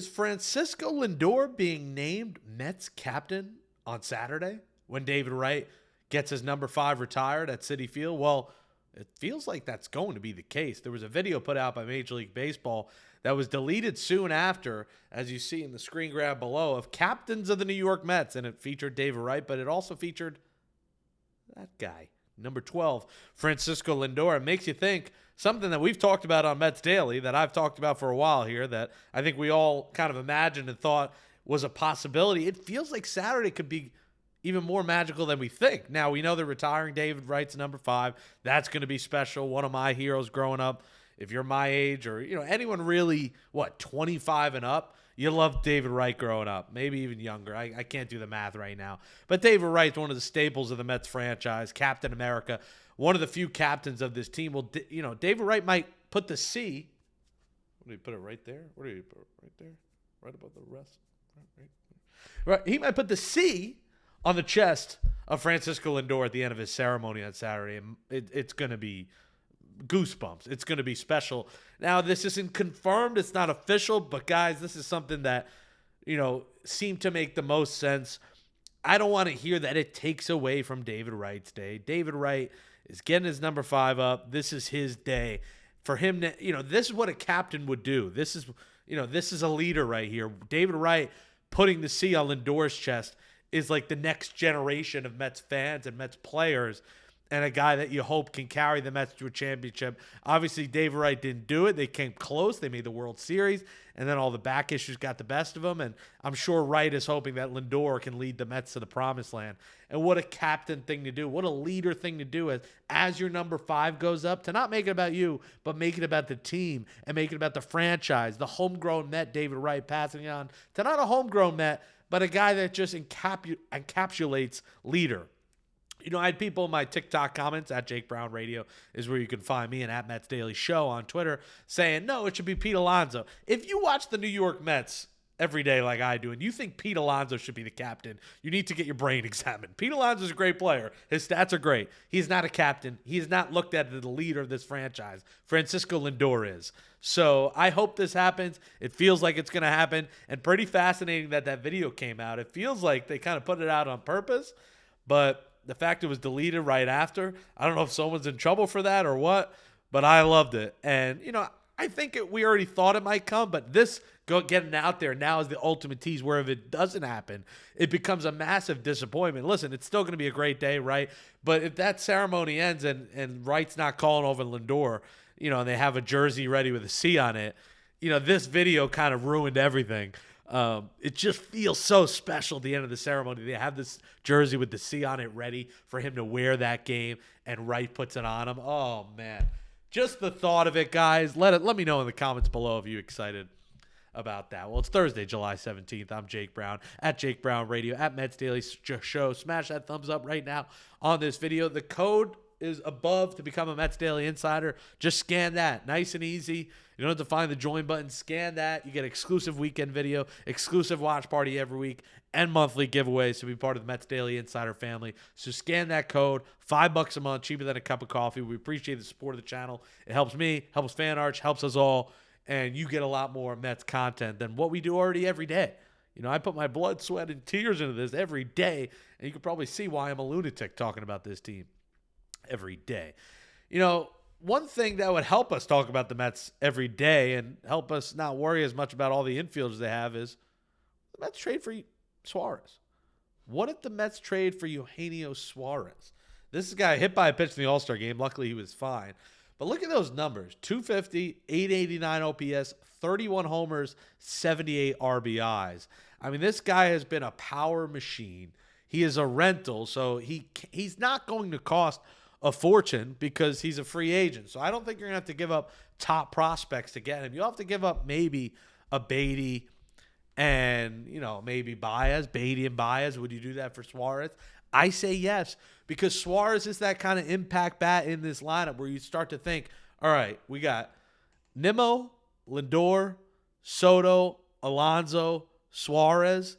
Is Francisco Lindor being named Mets captain on Saturday when David Wright gets his number 5 retired at Citi Field? Well, it feels like that's going to be the case. There was a video put out by Major League Baseball that was deleted soon after, as you see in the screen grab below, of captains of the New York Mets, and it featured David Wright, but it also featured that guy, number 12, Francisco Lindor. It makes you think something that we've talked about on Mets Daily, that I've talked about for a while here, that I think we all kind of imagined and thought was a possibility. It feels like Saturday could be even more magical than we think. Now, we know they're retiring David Wright's number 5. That's going to be special. One of my heroes growing up. If you're my age or, anyone really, 25 and up, you loved David Wright growing up, maybe even younger. I can't do the math right now. But David Wright's one of the staples of the Mets franchise, Captain America, one of the few captains of this team. Well, David Wright might put the C. What do you put it right there? Where do you put it? Right there? Right above the rest? Right. He might put the C on the chest of Francisco Lindor at the end of his ceremony on Saturday. And it's going to be goosebumps. It's going to be special. Now, this isn't confirmed. It's not official. But, guys, this is something that, seemed to make the most sense. I don't want to hear that it takes away from David Wright's day. David Wright is getting his number 5 up. This is his day. For him to, this is what a captain would do. This is a leader right here. David Wright putting the C on Lindor's chest is like the next generation of Mets fans and Mets players, and a guy that you hope can carry the Mets to a championship. Obviously, David Wright didn't do it. They came close. They made the World Series, and then all the back issues got the best of them. And I'm sure Wright is hoping that Lindor can lead the Mets to the promised land. And what a captain thing to do. What a leader thing to do as your number 5 goes up, to not make it about you, but make it about the team and make it about the franchise, the homegrown Met, David Wright, passing it on to not a homegrown Met, but a guy that just encapsulates leader. I had people in my TikTok comments, at Jake Brown Radio is where you can find me, and at Mets Daily Show on Twitter, saying, no, it should be Pete Alonso. If you watch the New York Mets every day like I do, and you think Pete Alonso should be the captain, you need to get your brain examined. Pete Alonso is a great player. His stats are great. He's not a captain. He is not looked at as the leader of this franchise. Francisco Lindor is. So I hope this happens. It feels like it's going to happen, and pretty fascinating that video came out. It feels like they kind of put it out on purpose, but the fact it was deleted right after, I don't know if someone's in trouble for that or what, but I loved it. And, I think we already thought it might come, but this getting out there now is the ultimate tease, where if it doesn't happen, it becomes a massive disappointment. Listen, it's still going to be a great day, right? But if that ceremony ends and Wright's not calling over Lindor, and they have a jersey ready with a C on it, this video kind of ruined everything. It just feels so special at the end of the ceremony. They have this jersey with the C on it ready for him to wear that game, and Wright puts it on him. Oh, man. Just the thought of it, guys. Let me know in the comments below if you're excited about that. Well, it's Thursday, July 17th. I'm Jake Brown, at Jake Brown Radio, at Mets Daily Show. Smash that thumbs up right now on this video. The code is above to become a Mets Daily Insider. Just scan that. Nice and easy. You don't have to find the join button. Scan that. You get exclusive weekend video, exclusive watch party every week, and monthly giveaways to be part of the Mets Daily Insider family. So scan that code. $5 a month, cheaper than a cup of coffee. We appreciate the support of the channel. It helps me, helps Fan Arch, helps us all, and you get a lot more Mets content than what we do already every day. I put my blood, sweat, and tears into this every day, and you can probably see why I'm a lunatic talking about this team every day. One thing that would help us talk about the Mets every day and help us not worry as much about all the infielders they have is the Mets trade for Suarez. What if the Mets trade for Eugenio Suarez? This is a guy hit by a pitch in the All-Star game. Luckily, he was fine. But look at those numbers. 250, 889 OPS, 31 homers, 78 RBIs. I mean, this guy has been a power machine. He is a rental, so he's not going to cost a fortune because he's a free agent. So I don't think you're going to have to give up top prospects to get him. You'll have to give up maybe a Beatty and, maybe Baez, Beatty and Baez. Would you do that for Suarez? I say yes, because Suarez is that kind of impact bat in this lineup where you start to think, all right, we got Nimmo, Lindor, Soto, Alonso, Suarez.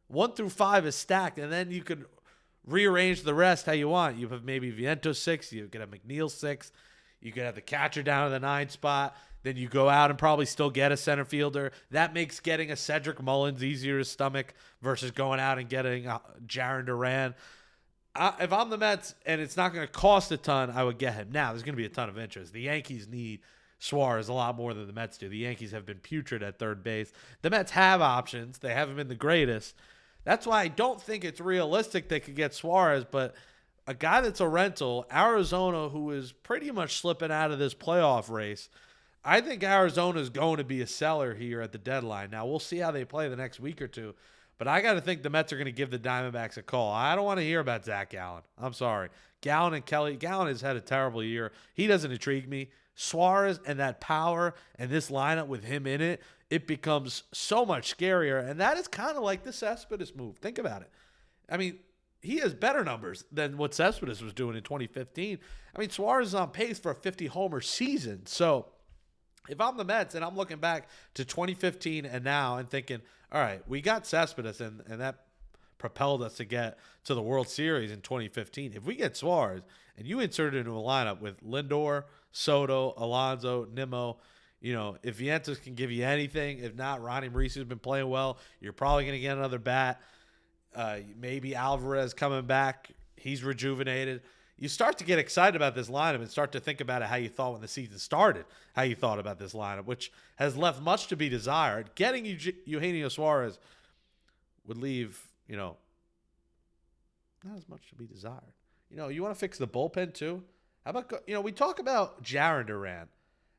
1 through 5 is stacked, and then you could rearrange the rest how you want. You have maybe Vientos 6. You could have McNeil 6. You could have the catcher down in the 9 spot. then you go out and probably still get a center fielder. That makes getting a Cedric Mullins easier to stomach versus going out and getting Jarren Duran. If I'm the Mets and it's not going to cost a ton, I would get him. Now, there's going to be a ton of interest. The Yankees need Suarez a lot more than the Mets do. The Yankees have been putrid at third base. The Mets have options. They haven't been the greatest. That's why I don't think it's realistic they could get Suarez, but a guy that's a rental, Arizona, who is pretty much slipping out of this playoff race, I think Arizona is going to be a seller here at the deadline. Now, we'll see how they play the next week or two, but I got to think the Mets are going to give the Diamondbacks a call. I don't want to hear about Zach Gallen. I'm sorry. Gallen and Kelly. Gallen has had a terrible year. He doesn't intrigue me. Suarez and that power and this lineup with him in it, it becomes so much scarier. And that is kind of like the Cespedes move. Think about it. I mean, he has better numbers than what Cespedes was doing in 2015. I mean, Suarez is on pace for a 50-homer season. So if I'm the Mets and I'm looking back to 2015 and now and thinking, all right, we got Cespedes and that propelled us to get to the World Series in 2015. If we get Suarez and you insert it into a lineup with Lindor, Soto, Alonso, Nimmo, if Vientos can give you anything, if not, Ronnie Maurice's been playing well, you're probably going to get another bat. Maybe Alvarez coming back. He's rejuvenated. You start to get excited about this lineup and start to think about it how you thought when the season started, how you thought about this lineup, which has left much to be desired. Getting Eugenio Suarez would leave, not as much to be desired. You want to fix the bullpen too? How about, we talk about Jarren Duran.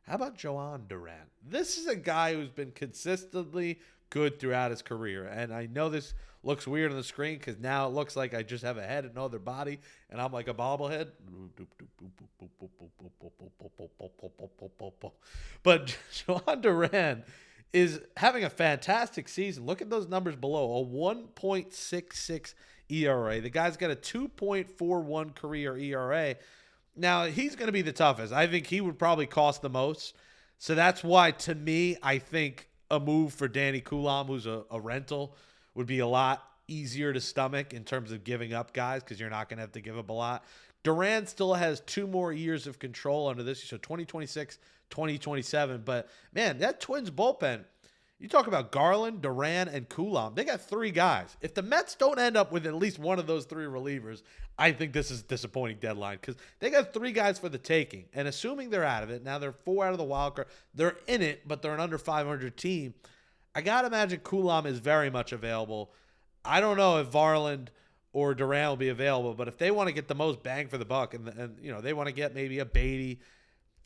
How about Joan Duran? This is a guy who's been consistently good throughout his career. And I know this looks weird on the screen because now it looks like I just have a head and no other body, and I'm like a bobblehead. But Joan Duran is having a fantastic season. Look at those numbers below. A 1.66 ERA. The guy's got a 2.41 career ERA. Now, he's going to be the toughest. I think he would probably cost the most. So that's why, to me, I think a move for Danny Coulomb, who's a rental, would be a lot easier to stomach in terms of giving up guys because you're not going to have to give up a lot. Duran still has 2 more years of control under this, so 2026, 2027. But, man, that Twins bullpen, you talk about Garland, Duran, and Coulomb. They got 3 guys. If the Mets don't end up with at least one of those 3 relievers, I think this is a disappointing deadline because they got 3 guys for the taking. And assuming they're out of it, now they're 4 out of the wild card. They're in it, but they're an under 500 team. I got to imagine Coulomb is very much available. I don't know if Varland or Duran will be available, but if they want to get the most bang for the buck and they want to get maybe a Beatty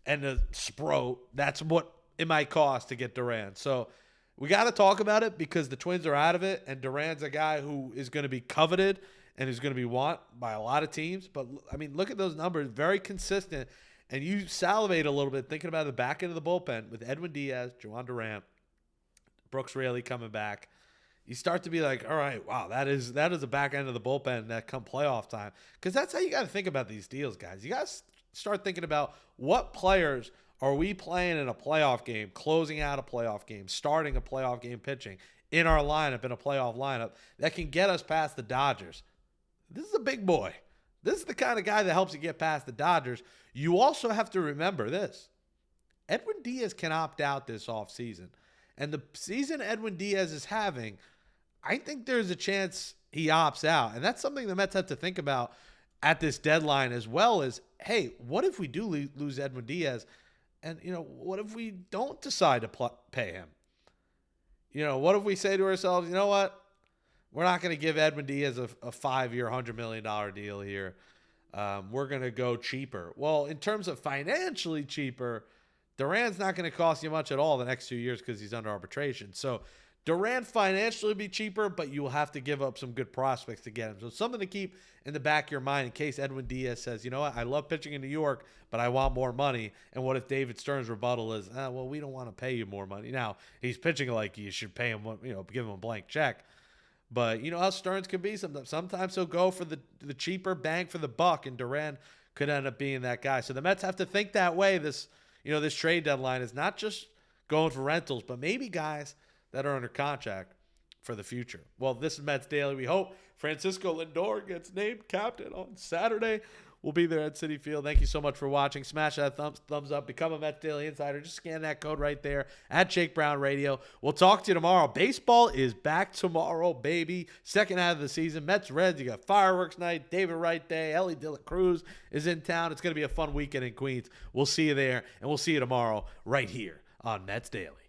and a Sproat, that's what it might cost to get Duran. So we got to talk about it because the Twins are out of it, and Duran's a guy who is going to be coveted and is going to be wanted by a lot of teams. But, I mean, look at those numbers. Very consistent. And you salivate a little bit thinking about the back end of the bullpen with Edwin Diaz, Joan Duran, Brooks Raley coming back. You start to be like, all right, wow, that is a back end of the bullpen that come playoff time. Because that's how you got to think about these deals, guys. You got to start thinking about what players are we playing in a playoff game, closing out a playoff game, starting a playoff game pitching in our lineup, in a playoff lineup, that can get us past the Dodgers. This is a big boy. This is the kind of guy that helps you get past the Dodgers. You also have to remember this. Edwin Diaz can opt out this offseason. And the season Edwin Diaz is having, I think there's a chance he opts out. And that's something the Mets have to think about at this deadline as well as, hey, what if we do lose Edwin Diaz? And, what if we don't decide to pay him? What if we say to ourselves, you know what? We're not going to give Edwin Diaz a 5-year, $100 million deal here. We're going to go cheaper. Well, in terms of financially cheaper, Duran's not going to cost you much at all the next 2 years because he's under arbitration. So Duran financially will be cheaper, but you will have to give up some good prospects to get him. So something to keep in the back of your mind in case Edwin Diaz says, you know what, I love pitching in New York, but I want more money. And what if David Stern's rebuttal is, well, we don't want to pay you more money. Now, he's pitching like you should pay him, give him a blank check. But you know how Stearns can be sometimes. Sometimes he'll go for the cheaper bang for the buck, and Duran could end up being that guy. So the Mets have to think that way. This trade deadline is not just going for rentals, but maybe guys that are under contract for the future. Well, this is Mets Daily. We hope Francisco Lindor gets named captain on Saturday. We'll be there at Citi Field. Thank you so much for watching. Smash that thumbs up. Become a Mets Daily Insider. Just scan that code right there at Jake Brown Radio. We'll talk to you tomorrow. Baseball is back tomorrow, baby. Second half of the season. Mets Reds. You got fireworks night, David Wright Day. Ellie De La Cruz is in town. It's going to be a fun weekend in Queens. We'll see you there, and we'll see you tomorrow right here on Mets Daily.